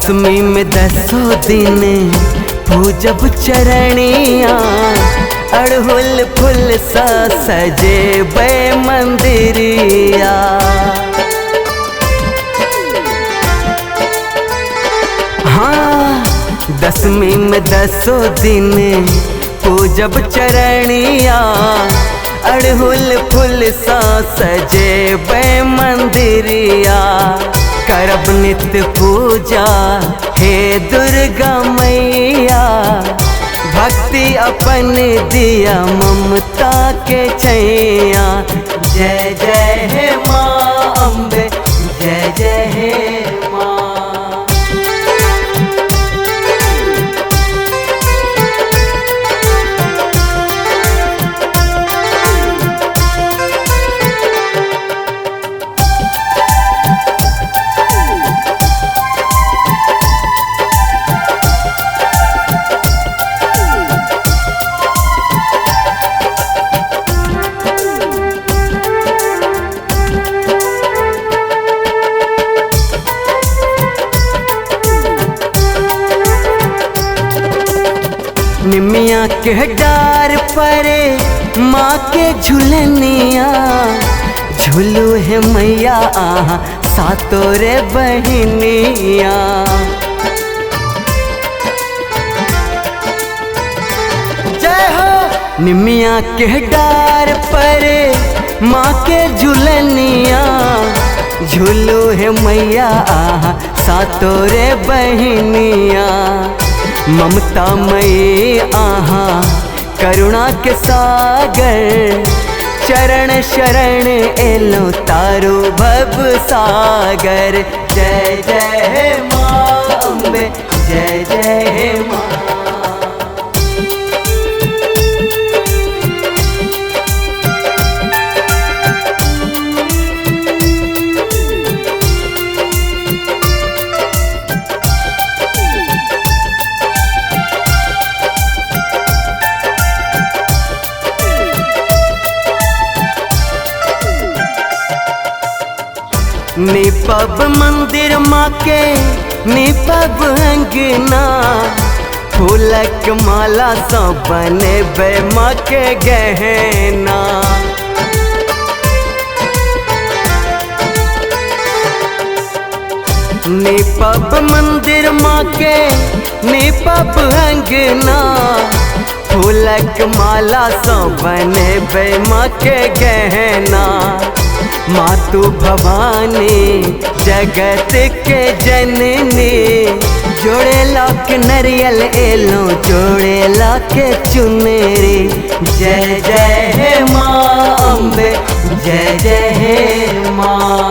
दसवीं में 10 दिन पूजब चरणिया, अड़हुल फूल सा सजे बे मंदिरिया। हाँ, 10वीं में 10 दिन पूजब चरणिया, अड़हुल फूल सा सजे बे मंदिरिया। करब नित्य पूजा हे दुर्गा मैया, भक्ति अपन दिया ममता के छैया। जय जय हे माँ अम्बे, जय जय हे माँ। निमिया के डार परे माँ के झुलनिया, झुलू है मैया आहा सातों रे बहनिया। जय हो। निमिया के डार परे माँ के झुलनिया, झुलू है मैया आहा सातों रे बहनिया। ममता मई आहा करुणा के सागर, चरण शरण एलो तारो भव सागर। जय जय हे माँ अम्बे, जय जय हे माँ। निपब मंदिर माँ के निपब अंगना, फूलक माला सा बने बे माँ के गहना। निपब मंदिर माँ के निपब अंगना, फूलक माला सा बने बे माँ के गहना। मातु भवानी जगत के जननी, जोड़े लाख नरियल एलो जोड़े लाख चुनरी। जय जय हे माँ अम्बे, जय जय हे माँ।